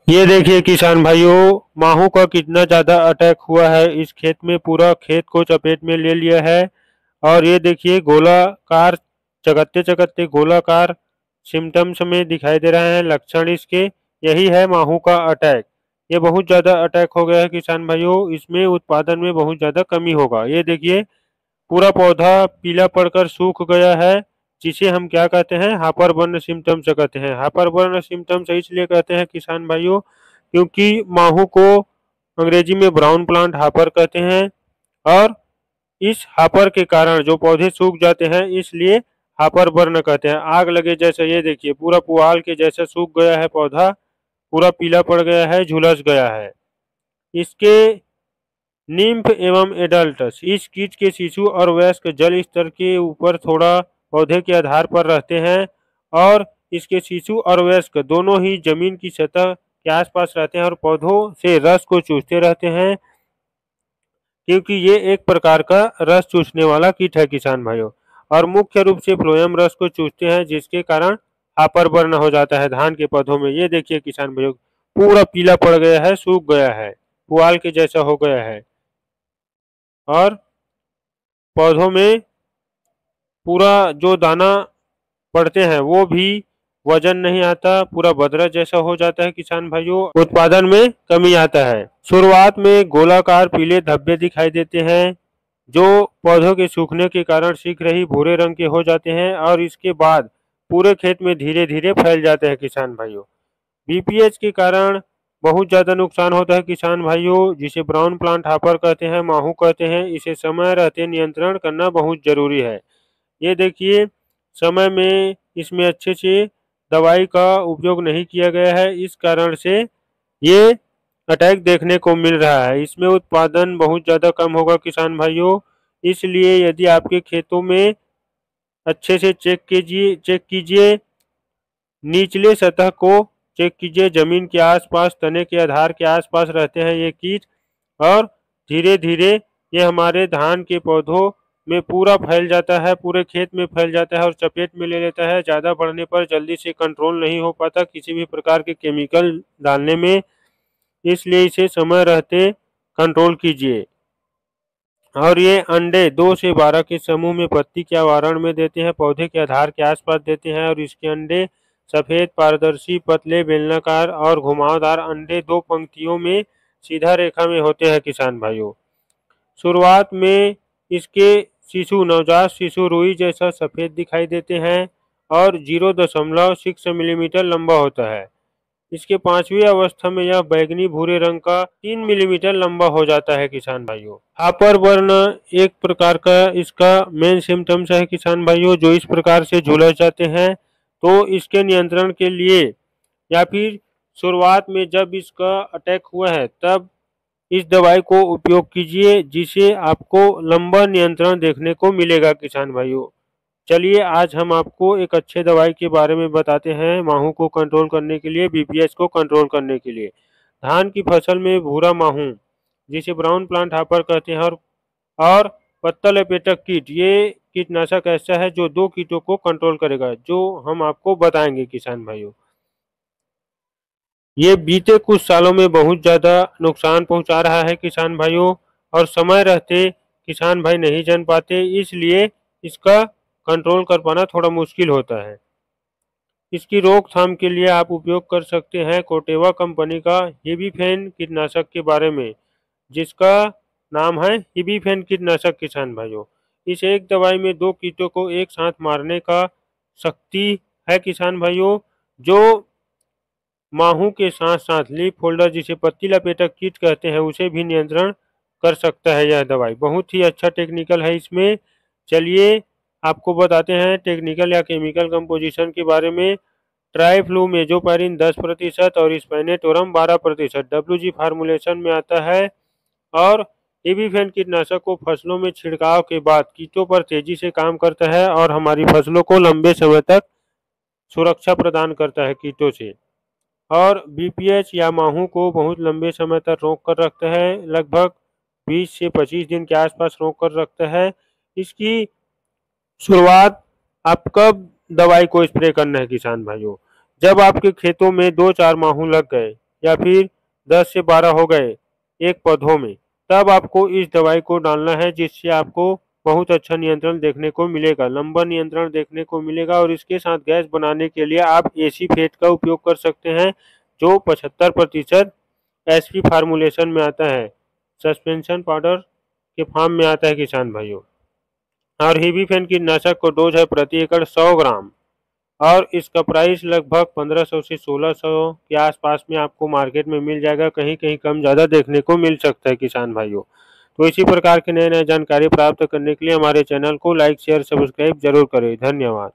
ये देखिए किसान भाइयों, माहू का कितना ज्यादा अटैक हुआ है इस खेत में। पूरा खेत को चपेट में ले लिया है। और ये देखिए गोलाकार, चकत्ते चकत्ते गोलाकार सिम्टम्स में दिखाई दे रहे हैं लक्षण इसके। यही है माहू का अटैक। ये बहुत ज्यादा अटैक हो गया है किसान भाइयों। इसमें उत्पादन में बहुत ज्यादा कमी होगा। ये देखिए पूरा पौधा पीला पड़कर सूख गया है, जिसे हम क्या कहते हैं, हापर बर्न सिम्टम्स कहते हैं। हापर बर्न सिम्टम्स इसलिए कहते हैं किसान भाइयों, क्योंकि माहू को अंग्रेजी में ब्राउन प्लांट हापर कहते हैं। और इस हापर के कारण जो पौधे सूख जाते हैं, इसलिए हापर बर्न कहते हैं। आग लगे जैसा ये देखिए पूरा पुआल के जैसा सूख गया है पौधा, पूरा पीला पड़ गया है, झुलस गया है। इसके निम्फ एवं एडल्टस, इस कीट के शिशु और वयस्क जल स्तर के ऊपर थोड़ा पौधे के आधार पर रहते हैं, और इसके शिशु और वयस्क दोनों ही जमीन की सतह के आसपास रहते हैं और पौधों से रस को चूसते रहते हैं, क्योंकि ये एक प्रकार का रस चूसने वाला कीट है किसान भाइयों। और मुख्य रूप से फ्लोएम रस को चूसते हैं, जिसके कारण हापर बर्न हो जाता है धान के पौधों में। ये देखिए किसान भाइयों पूरा पीला पड़ गया है, सूख गया है, पुआल के जैसा हो गया है। और पौधों में पूरा जो दाना पड़ते हैं वो भी वजन नहीं आता, पूरा बदरा जैसा हो जाता है किसान भाइयों। उत्पादन में कमी आता है। शुरुआत में गोलाकार पीले धब्बे दिखाई देते हैं, जो पौधों के सूखने के कारण शीघ्र ही भूरे रंग के हो जाते हैं, और इसके बाद पूरे खेत में धीरे धीरे फैल जाते हैं किसान भाइयों। बीपीएच के कारण बहुत ज्यादा नुकसान होता है किसान भाइयों, जिसे ब्राउन प्लांट हापर कहते हैं, माहू कहते हैं। इसे समय रहते नियंत्रण करना बहुत जरूरी है। ये देखिए समय में इसमें अच्छे से दवाई का उपयोग नहीं किया गया है, इस कारण से ये अटैक देखने को मिल रहा है। इसमें उत्पादन बहुत ज़्यादा कम होगा किसान भाइयों। इसलिए यदि आपके खेतों में अच्छे से चेक कीजिए, निचले सतह को चेक कीजिए, जमीन के आसपास, तने के आधार के आसपास रहते हैं ये कीट, और धीरे धीरे ये हमारे धान के पौधों में पूरा फैल जाता है, पूरे खेत में फैल जाता है और चपेट में ले लेता है। ज़्यादा बढ़ने पर जल्दी से कंट्रोल नहीं हो पाता किसी भी प्रकार के केमिकल डालने में, इसलिए इसे समय रहते कंट्रोल कीजिए। और ये अंडे 2 से 12 के समूह में पत्ती के आवरण में देते हैं, पौधे के आधार के आसपास देते हैं। और इसके अंडे सफेद, पारदर्शी, पतले, बेलनाकार और घुमावदार अंडे 2 पंक्तियों में सीधा रेखा में होते हैं किसान भाइयों। शुरुआत में इसके शिशु, नवजात शिशु रुई जैसा सफेद दिखाई देते हैं और 0.6 मिलीमीटर लंबा होता है। इसके 5वीं अवस्था में यह बैगनी भूरे रंग का 3 मिलीमीटर लंबा हो जाता है किसान भाइयों। हापर बर्न एक प्रकार का इसका मेन सिम्टम्स है किसान भाइयों, जो इस प्रकार से झुलस जाते हैं। तो इसके नियंत्रण के लिए, या फिर शुरुआत में जब इसका अटैक हुआ है तब इस दवाई को उपयोग कीजिए, जिसे आपको लंबा नियंत्रण देखने को मिलेगा किसान भाइयों। चलिए आज हम आपको एक अच्छे दवाई के बारे में बताते हैं, माहू को कंट्रोल करने के लिए, बीपीएच को कंट्रोल करने के लिए। धान की फसल में भूरा माहू, जिसे ब्राउन प्लांट हापर कहते हैं, और पत्ता लपेटक कीट, ये कीटनाशक ऐसा है जो 2 कीटों को कंट्रोल करेगा, जो हम आपको बताएंगे किसान भाइयों। ये बीते कुछ सालों में बहुत ज़्यादा नुकसान पहुंचा रहा है किसान भाइयों, और समय रहते किसान भाई नहीं जान पाते, इसलिए इसका कंट्रोल कर पाना थोड़ा मुश्किल होता है। इसकी रोकथाम के लिए आप उपयोग कर सकते हैं कोटेवा कंपनी का हिबीफेन कीटनाशक के बारे में, जिसका नाम है हिबीफेन कीटनाशक किसान भाइयों। इस एक दवाई में 2 कीटों को एक साथ मारने का शक्ति है किसान भाइयों, जो माहू के साथ साथ लीफ फोल्डर, जिसे पत्ती लपेटक कीट कहते हैं, उसे भी नियंत्रण कर सकता है। यह दवाई बहुत ही अच्छा टेक्निकल है इसमें। चलिए आपको बताते हैं टेक्निकल या केमिकल कंपोजिशन के बारे में। ट्राइफ्लूमेजोपैरिन 10% और स्पाइनेटोरम 12% WG फार्मूलेशन में आता है। और इबीफेन कीटनाशक को फसलों में छिड़काव के बाद कीटों पर तेजी से काम करता है और हमारी फसलों को लंबे समय तक सुरक्षा प्रदान करता है कीटों से। और बीपीएच या माहू को बहुत लंबे समय तक रोक कर रखता है, लगभग 20 से 25 दिन के आसपास रोक कर रखता है। इसकी शुरुआत आप कब दवाई को स्प्रे करना है किसान भाइयों, जब आपके खेतों में 2-4 माहू लग गए, या फिर 10 से 12 हो गए एक पौधों में, तब आपको इस दवाई को डालना है, जिससे आपको बहुत अच्छा नियंत्रण देखने को मिलेगा, लंबा नियंत्रण देखने को मिलेगा। और इसके साथ गैस बनाने के लिए आप एसी फेट का उपयोग कर सकते हैं, जो 75% एसपी फार्मूलेशन में आता है, सस्पेंशन पाउडर के फॉर्म में आता है किसान भाइयों। और हीबीफेन कीटनाशक को डोज है प्रति एकड़ 100 ग्राम, और इसका प्राइस लगभग 1500 से 1600 के आसपास में आपको मार्केट में मिल जाएगा, कहीं कहीं कम ज़्यादा देखने को मिल सकता है किसान भाइयों। तो इसी प्रकार के नए नए जानकारी प्राप्त करने के लिए हमारे चैनल को लाइक शेयर सब्सक्राइब जरूर करें। धन्यवाद।